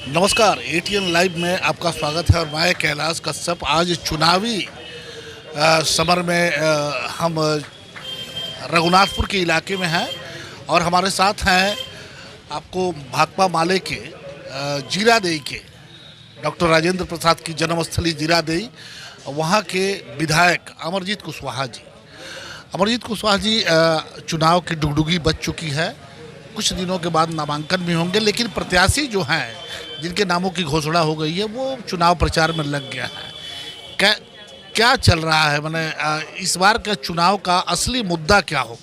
नमस्कार, ATN live में आपका स्वागत है और मैं कैलाश कश्यप। आज चुनावी समर में हम रघुनाथपुर के इलाके में हैं और हमारे साथ हैं आपको भाकपा माले के जीरादेई के डॉक्टर राजेंद्र प्रसाद की जन्मस्थली जीरादेई, वहाँ के विधायक अमरजीत कुशवाहा जी। अमरजीत कुशवाहा जी चुनाव की डुगडुगी बच चुकी है। कुछ दिनों के बाद नामांकन भी होंगे, लेकिन प्रत्याशी जो हैं जिनके नामों की घोषणा हो गई है वो चुनाव प्रचार में लग गया है। क्या चल रहा है, मैंने इस बार का चुनाव का असली मुद्दा क्या हो?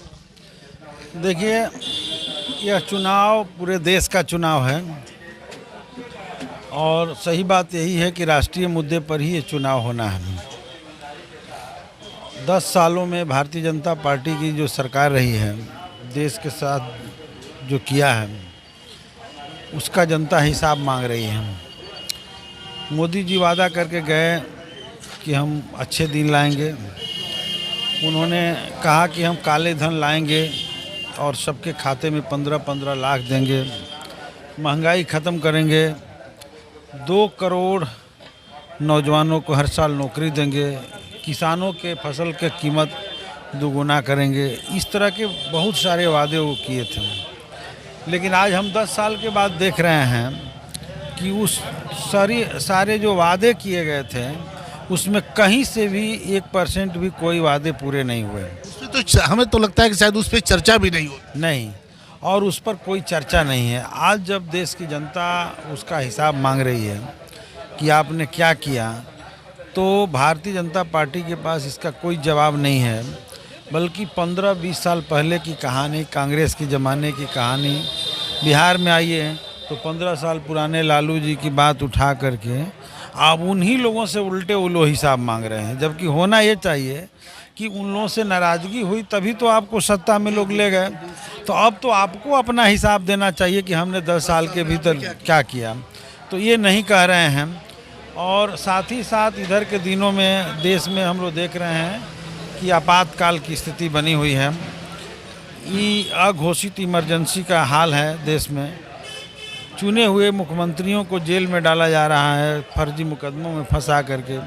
देखिए, यह चुनाव पूरे देश का चुनाव है और सही बात यही है कि राष्ट्रीय मुद्दे पर ही ये चुनाव होना है। 10 सालों में भारतीय जनता पार्टी की जो सरकार रही है, देश के साथ जो किया है उसका जनता हिसाब मांग रही है। मोदी जी वादा करके गए कि हम अच्छे दिन लाएंगे। उन्होंने कहा कि हम काले धन लाएंगे और सबके खाते में 15-15 लाख देंगे, महंगाई ख़त्म करेंगे, 2 करोड़ नौजवानों को हर साल नौकरी देंगे, किसानों के फसल के कीमत दोगुना करेंगे। इस तरह के बहुत सारे वादे वो किए थे। लेकिन आज हम 10 साल के बाद देख रहे हैं कि उस सारे जो वादे किए गए थे उसमें कहीं से भी 1% भी कोई वादे पूरे नहीं हुए। उसमें तो हमें तो लगता है कि शायद उस पर चर्चा भी नहीं होती। नहीं, और उस पर कोई चर्चा नहीं है। आज जब देश की जनता उसका हिसाब मांग रही है कि आपने क्या किया, तो भारतीय जनता पार्टी के पास इसका कोई जवाब नहीं है। बल्कि 15-20 साल पहले की कहानी, कांग्रेस के ज़माने की कहानी बिहार में आई है, तो 15 साल पुराने लालू जी की बात उठा करके आप उन्हीं लोगों से उल्टे उल्टो हिसाब मांग रहे हैं। जबकि होना ये चाहिए कि उन लोगों से नाराज़गी हुई तभी तो आपको सत्ता में लोग ले गए। तो अब तो आपको अपना हिसाब देना चाहिए कि हमने 10 साल के भीतर क्या किया। तो ये नहीं कह रहे हैं। और साथ ही साथ इधर के दिनों में देश में हम लोग देख रहे हैं कि आपातकाल की स्थिति बनी हुई है। ये अघोषित इमरजेंसी का हाल है देश में। चुने हुए मुख्यमंत्रियों को जेल में डाला जा रहा है फर्जी मुकदमों में फंसा करके।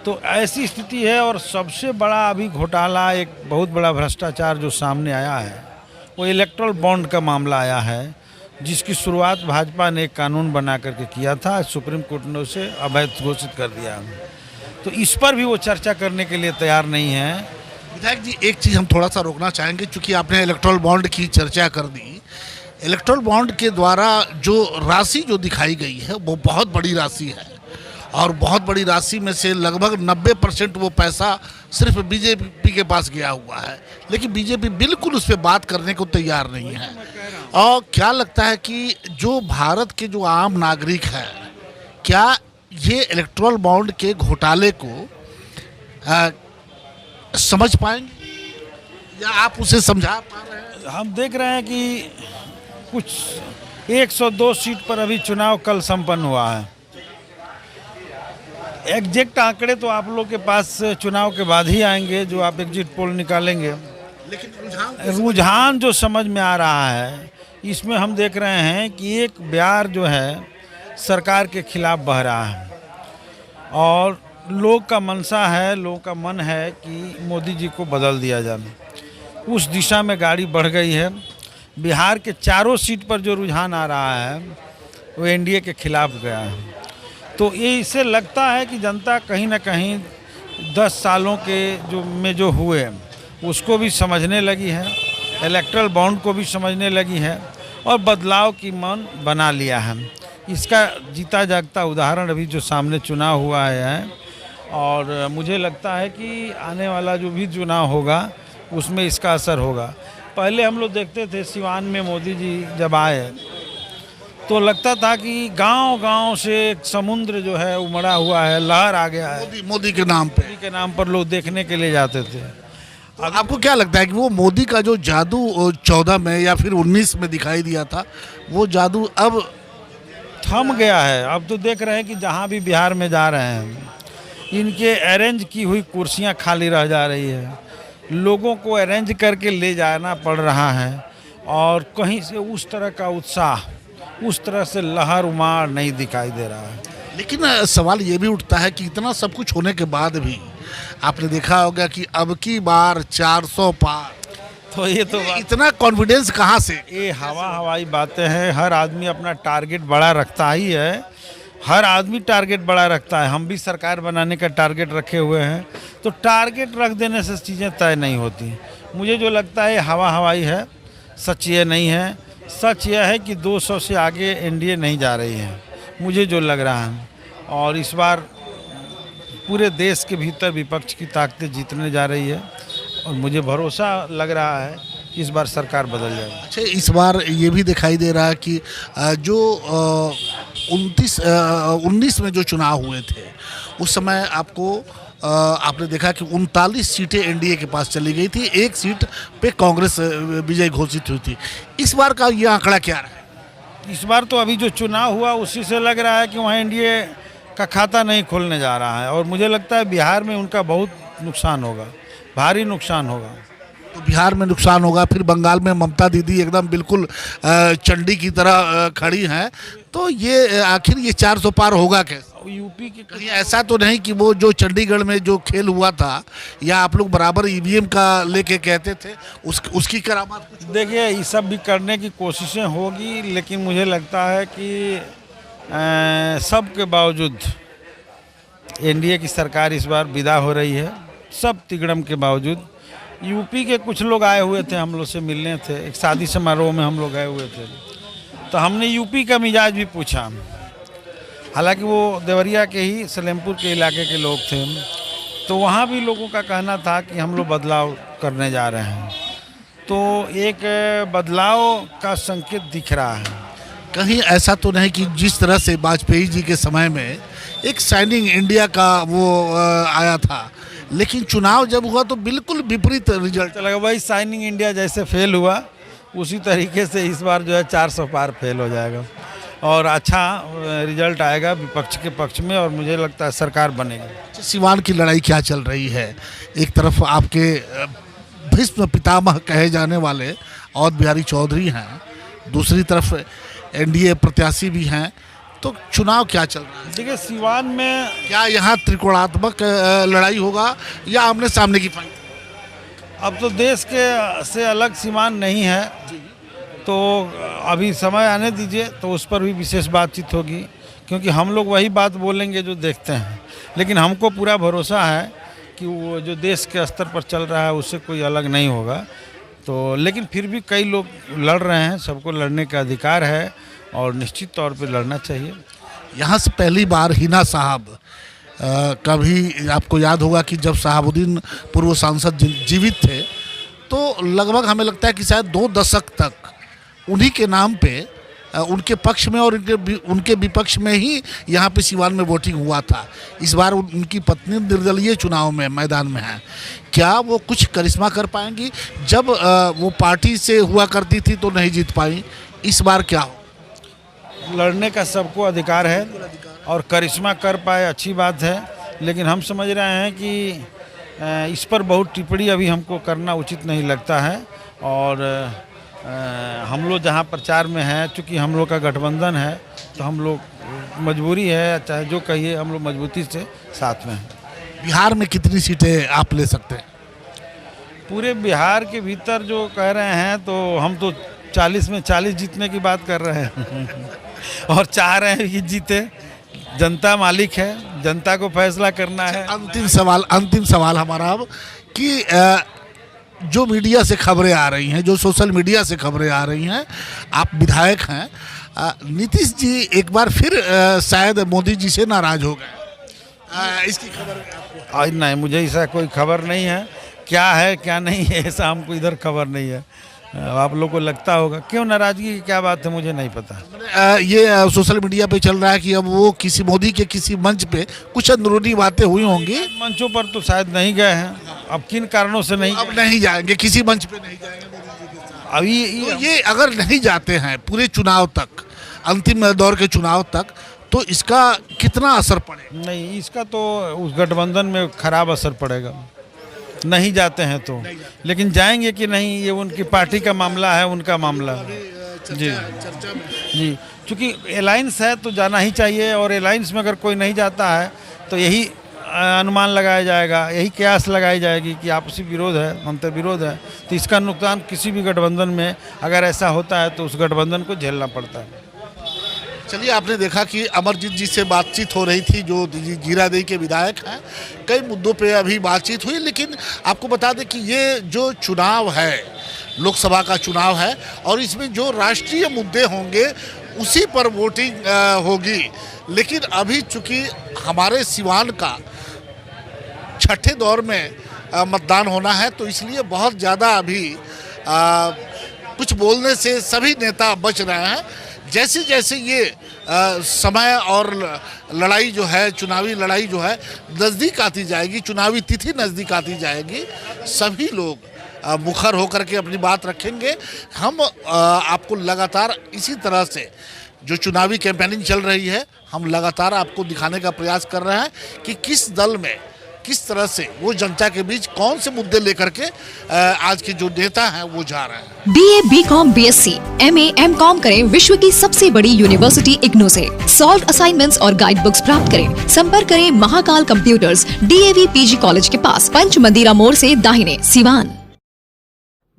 तो ऐसी स्थिति है। और सबसे बड़ा अभी घोटाला, एक बहुत बड़ा भ्रष्टाचार जो सामने आया है वो इलेक्ट्रल बॉन्ड का मामला आया है, जिसकी शुरुआत भाजपा ने एक कानून बना करके किया था। सुप्रीम कोर्ट ने उसे अवैध घोषित कर दिया। तो इस पर भी वो चर्चा करने के लिए तैयार नहीं है। विधायक जी, एक चीज़ हम थोड़ा सा रोकना चाहेंगे, चूँकि आपने इलेक्ट्रल बॉन्ड की चर्चा कर दी। इलेक्ट्रल बॉन्ड के द्वारा जो राशि जो दिखाई गई है वो बहुत बड़ी राशि है और बहुत बड़ी राशि में से लगभग 90% वो पैसा सिर्फ बीजेपी के पास गया हुआ है। लेकिन बीजेपी बिल्कुल उस पर बात करने को तैयार नहीं है। और क्या लगता है कि जो भारत के जो आम नागरिक हैं, क्या ये इलेक्ट्रल बॉन्ड के घोटाले को समझ पाएंगे या आप उसे समझा पा रहे हैं? हम देख रहे हैं कि कुछ 102 सीट पर अभी चुनाव कल संपन्न हुआ है। एग्जैक्ट आंकड़े तो आप लोग के पास चुनाव के बाद ही आएंगे, जो आप एग्जिट पोल निकालेंगे। लेकिन रुझान जो समझ में आ रहा है, इसमें हम देख रहे हैं कि एक बयार जो है सरकार के खिलाफ बह रहा है और लोग का मनसा है, लोग का मन है कि मोदी जी को बदल दिया जाए। उस दिशा में गाड़ी बढ़ गई है। बिहार के चारों सीट पर जो रुझान आ रहा है वो एनडीए के खिलाफ गया है। तो ये इससे लगता है कि जनता कहीं ना कहीं 10 सालों के जो हुए उसको भी समझने लगी है, इलेक्ट्रल बॉन्ड को भी समझने लगी है और बदलाव की मन बना लिया है। इसका जीता जागता उदाहरण अभी जो सामने चुनाव हुआ है और मुझे लगता है कि आने वाला जो भी चुनाव होगा उसमें इसका असर होगा। पहले हम लोग देखते थे सिवान में मोदी जी जब आए तो लगता था कि गांव-गांव से एक समुद्र जो है उमड़ा हुआ है, लहर आ गया है। मोदी के नाम पर लोग देखने के लिए जाते थे। आपको क्या लगता है कि वो मोदी का जो जादू 14 में या फिर 19 में दिखाई दिया था, वो जादू अब थम गया है? अब तो देख रहे हैं कि जहाँ भी बिहार में जा रहे हैं इनके अरेंज की हुई कुर्सियाँ खाली रह जा रही है। लोगों को अरेंज करके ले जाना पड़ रहा है और कहीं से उस तरह का उत्साह उस तरह से लहर उमार नहीं दिखाई दे रहा है। लेकिन सवाल ये भी उठता है कि इतना सब कुछ होने के बाद भी आपने देखा होगा कि अब की बार 400 पार, तो ये तो इतना कॉन्फिडेंस कहाँ से? ये हवाई बातें हैं। हर आदमी अपना टारगेट बड़ा रखता ही है, हर आदमी टारगेट बड़ा रखता है। हम भी सरकार बनाने का टारगेट रखे हुए हैं, तो टारगेट रख देने से चीज़ें तय नहीं होती। मुझे जो लगता है हवाई है, सच ये नहीं है। सच यह है कि 200 से आगे एनडीए नहीं जा रही है, मुझे जो लग रहा है। और इस बार पूरे देश के भीतर विपक्ष की ताकतें जीतने जा रही है, और मुझे भरोसा लग रहा है कि इस बार सरकार बदल जाएगी। अच्छा, इस बार ये भी दिखाई दे रहा है कि जो 19 में जो चुनाव हुए थे उस समय आपने देखा कि 39 सीटें एनडीए के पास चली गई थी, एक सीट पे कांग्रेस विजय घोषित हुई थी। इस बार का ये आंकड़ा क्या रहा? इस बार तो अभी जो चुनाव हुआ उसी से लग रहा है कि वहाँ एनडीए का खाता नहीं खुलने जा रहा है, और मुझे लगता है बिहार में उनका बहुत नुकसान होगा, भारी नुकसान होगा। तो बिहार में नुकसान होगा, फिर बंगाल में ममता दीदी एकदम बिल्कुल चंडी की तरह खड़ी हैं, तो ये आखिर ये 400 पार होगा कैसे? यूपी के कहीं ऐसा तो नहीं कि वो जो चंडीगढ़ में जो खेल हुआ था, या आप लोग बराबर ईवीएम का लेके कहते थे, उसकी करामात कुछ? देखिए, ये सब भी करने की कोशिशें होगी, लेकिन मुझे लगता है कि सब के बावजूद एनडीए की सरकार इस बार विदा हो रही है, सब तिगड़म के बावजूद। यूपी के कुछ लोग आए हुए थे, हम लोग से मिलने थे, एक शादी समारोह में हम लोग गए हुए थे, तो हमने यूपी का मिजाज भी पूछा। हालांकि वो देवरिया के ही सलेमपुर के इलाके के लोग थे, तो वहाँ भी लोगों का कहना था कि हम लोग बदलाव करने जा रहे हैं, तो एक बदलाव का संकेत दिख रहा है। कहीं ऐसा तो नहीं कि जिस तरह से वाजपेयी जी के समय में एक शाइनिंग इंडिया का वो आया था, लेकिन चुनाव जब हुआ तो बिल्कुल विपरीत रिजल्ट लगा। वही शाइनिंग इंडिया जैसे फेल हुआ, उसी तरीके से इस बार जो है 400 पार फेल हो जाएगा, और अच्छा रिजल्ट आएगा विपक्ष के पक्ष में, और मुझे लगता है सरकार बनेगी। सिवान की लड़ाई क्या चल रही है? एक तरफ आपके भीष्म पितामह कहे जाने वाले अवध बिहारी चौधरी हैं, दूसरी तरफ एनडीए प्रत्याशी भी हैं, तो चुनाव क्या चल रहा है? देखिए, सिवान में क्या यहाँ त्रिकोणात्मक लड़ाई होगा या आमने सामने की फाइट? अब तो देश के से अलग सिवान नहीं है, तो अभी समय आने दीजिए, तो उस पर भी विशेष बातचीत होगी, क्योंकि हम लोग वही बात बोलेंगे जो देखते हैं। लेकिन हमको पूरा भरोसा है कि वो जो देश के स्तर पर चल रहा है उससे कोई अलग नहीं होगा। तो लेकिन फिर भी कई लोग लड़ रहे हैं, सबको लड़ने का अधिकार है, और निश्चित तौर पे लड़ना चाहिए। यहाँ से पहली बार हिना साहब कभी आपको याद होगा कि जब शहाबुद्दीन पूर्व सांसद जीवित थे, तो लगभग हमें लगता है कि शायद 2 दशक तक उन्हीं के नाम पे उनके पक्ष में और उनके विपक्ष में ही यहाँ पे सिवान में वोटिंग हुआ था। इस बार उनकी पत्नी निर्दलीय चुनाव में मैदान में है, क्या वो कुछ करिश्मा कर पाएंगी? जब वो पार्टी से हुआ करती थी तो नहीं जीत पाई, इस बार क्या हो? लड़ने का सबको अधिकार है, और करिश्मा कर पाए अच्छी बात है, लेकिन हम समझ रहे हैं कि इस पर बहुत टिप्पणी अभी हमको करना उचित नहीं लगता है। और हम लोग जहाँ प्रचार में हैं, चूँकि हम लोग का गठबंधन है, तो हम लोग मजबूरी है, चाहे जो कहिए, हम लोग मजबूती से साथ में हैं। बिहार में कितनी सीटें आप ले सकते हैं? पूरे बिहार के भीतर जो कह रहे हैं, तो हम तो 40 में 40 जीतने की बात कर रहे हैं और चाह रहे हैं कि जीते। जनता मालिक है, जनता को फैसला करना है। अंतिम सवाल हमारा अब कि जो मीडिया से खबरें आ रही हैं, जो सोशल मीडिया से खबरें आ रही हैं, आप विधायक हैं, नीतीश जी एक बार फिर शायद मोदी जी से नाराज हो गए, इसकी खबर आपको? आज नहीं, मुझे ऐसा कोई खबर नहीं है, क्या है क्या नहीं है ऐसा हमको इधर खबर नहीं है। आप लोग को लगता होगा, क्यों नाराजगी की क्या बात है, मुझे नहीं पता। ये सोशल मीडिया पे चल रहा है कि अब वो किसी मोदी के किसी मंच पे कुछ अंदरूनी बातें हुई होंगी। मंचों पर तो शायद नहीं गए हैं, अब किन कारणों से नहीं, अब नहीं जाएंगे, किसी मंच पे नहीं जाएंगे मोदी जी के साथ। अभी तो ये अगर नहीं जाते हैं पूरे चुनाव तक, अंतिम दौर के चुनाव तक, तो इसका कितना असर पड़ेगा? नहीं, इसका तो उस गठबंधन में खराब असर पड़ेगा, नहीं जाते हैं तो। लेकिन जाएंगे कि नहीं, ये उनकी पार्टी का मामला है, उनका मामला है। जी चर्चा में। जी, चूँकि अलायंस है तो जाना ही चाहिए, और अलायंस में अगर कोई नहीं जाता है तो यही अनुमान लगाया जाएगा, यही कयास लगाई जाएगी कि आपसी विरोध है, अंतर विरोध है, तो इसका नुकसान किसी भी गठबंधन में अगर ऐसा होता है तो उस गठबंधन को झेलना पड़ता है। चलिए, आपने देखा कि अमरजीत जी से बातचीत हो रही थी, जो जीरादेई के विधायक हैं। कई मुद्दों पे अभी बातचीत हुई, लेकिन आपको बता दें कि ये जो चुनाव है, लोकसभा का चुनाव है, और इसमें जो राष्ट्रीय मुद्दे होंगे उसी पर वोटिंग होगी। लेकिन अभी चूंकि हमारे सिवान का छठे दौर में मतदान होना है, तो इसलिए बहुत ज़्यादा अभी कुछ बोलने से सभी नेता बच रहे हैं। जैसे जैसे ये समय और लड़ाई जो है, चुनावी लड़ाई जो है, नज़दीक आती जाएगी, चुनावी तिथि नज़दीक आती जाएगी, सभी लोग मुखर होकर के अपनी बात रखेंगे। हम आपको लगातार इसी तरह से जो चुनावी कैंपेनिंग चल रही है, हम लगातार आपको दिखाने का प्रयास कर रहे हैं कि किस दल में किस तरह से वो जनता के बीच कौन से मुद्दे लेकर के आज के जो नेता हैं वो जा रहे हैं। BA, BCom, BSc, MA, MCom करें विश्व की सबसे बड़ी यूनिवर्सिटी इग्नू से। सॉल्व असाइनमेंट्स और गाइड बुक्स प्राप्त करें। संपर्क करें Mahakal computers, DAV PG college के पास, पंच मंदिरा मोड़ से दाहिने, सिवान।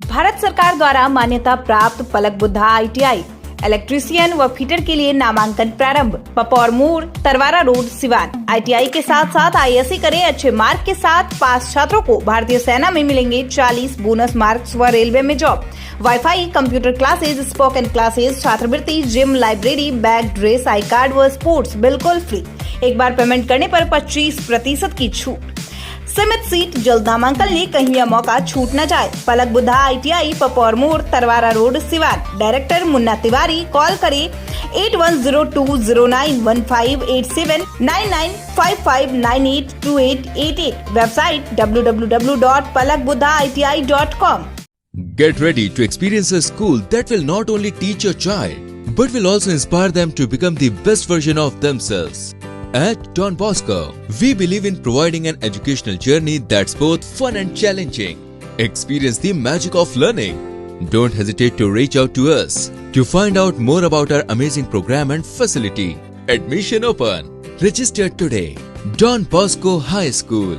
भारत सरकार द्वारा मान्यता प्राप्त पलक बुद्धा ITI इलेक्ट्रीशियन व फिटर के लिए नामांकन प्रारंभ। पपौर मोड़, तरवारा रोड, सिवान। ITI के साथ साथ ISC करें। अच्छे मार्क के साथ पास छात्रों को भारतीय सेना में मिलेंगे 40 बोनस मार्क्स व रेलवे में job. WiFi, computer classes, spoken classes, छात्रवृत्ति, gym, library, bag, dress, I card व स्पोर्ट्स बिल्कुल फ्री। एक बार पेमेंट करने पर 25% की छूट। सीमित सीट, जल्द नामांकन ले, कहीं यह मौका छूट न जाए। पलक बुद्धा ITI, पपौर मोड़, Tarwara road, Siwan. Director Munna Tiwari. Call करें 8102091587 9955982888। Website www.palakbuddhaiti.com। Get ready to experience a school that will not only teach your child, but will also inspire them to become the best version of themselves. At Don Bosco, we believe in providing an educational journey that's both fun and challenging. Experience the magic of learning. Don't hesitate to reach out to us to find out more about our amazing program and facility. Admission open. Register today. Don Bosco High School.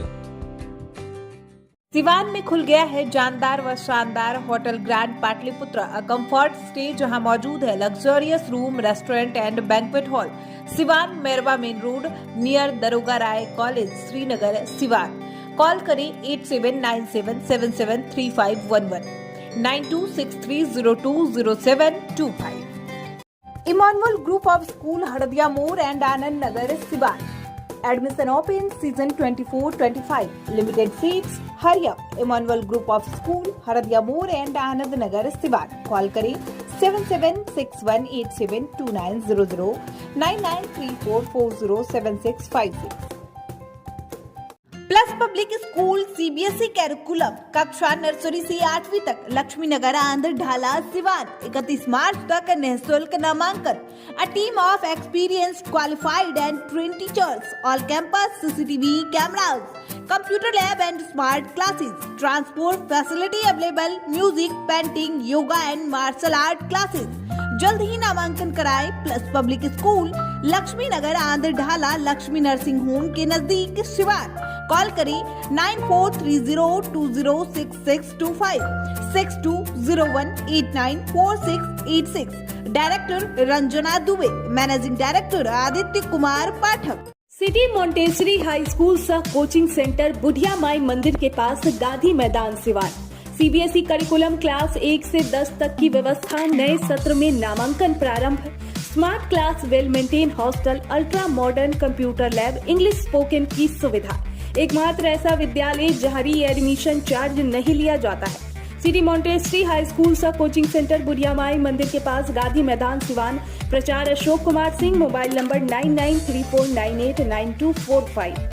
Siwan में खुल गया है जानदार व शानदार hotel grand Pataliputra, a comfort stay, जहां मौजूद है luxurious room, restaurant and banquet hall. Siwan, Mairwa main road, near Daroga Rai college, Srinagar, Siwan. Call करें 8797773511 9263020725। Emmanuel group of school, Hardiya मोड़ and Anand Nagar, Siwan. Admission open season 24-25. Limited seats. Hurry up. Emmanuel Group of School, Haradia Moor and Anand Nagar, Siwan. Call करें 7761872900 9934407656। Plus public school CBSE curriculum, कक्षा nursery से 8वीं तक, लक्ष्मी नगर, आंध्र ढाला, सिवान। 31 मार्च तक निःशुल्क नामांकन। A team of experienced, qualified and trained teachers. All campus CCTV cameras. Computer lab and smart classes. Transport facility available. Music, painting, yoga and martial art classes. जल्द ही नामांकन कराएं। प्लस पब्लिक स्कूल, लक्ष्मी नगर, आंध्र ढाला, लक्ष्मी नर्सिंग होम के नजदीक, Siwan. Call करें 9430206625 6201894686। Director Ranjana Dubey, managing director Aditya Kumar Pathak. City Montessori high school सह coaching centre, Budhiya Mai मंदिर के पास, Gandhi Maidan, Siwan. CBSE curriculum class 1 से 10 तक की व्यवस्था। नए सत्र में नामांकन प्रारंभ। Smart class, well maintain hostel, ultra modern computer lab, English spoken की सुविधा। एकमात्र ऐसा विद्यालय जहां री एडमिशन चार्ज नहीं लिया जाता है। सिटी मोंटेसरी हाई स्कूल सह कोचिंग सेंटर, बुढ़िया माई मंदिर के पास, गांधी मैदान, सिवान। प्रचार अशोक कुमार सिंह। Mobile number 9934989245।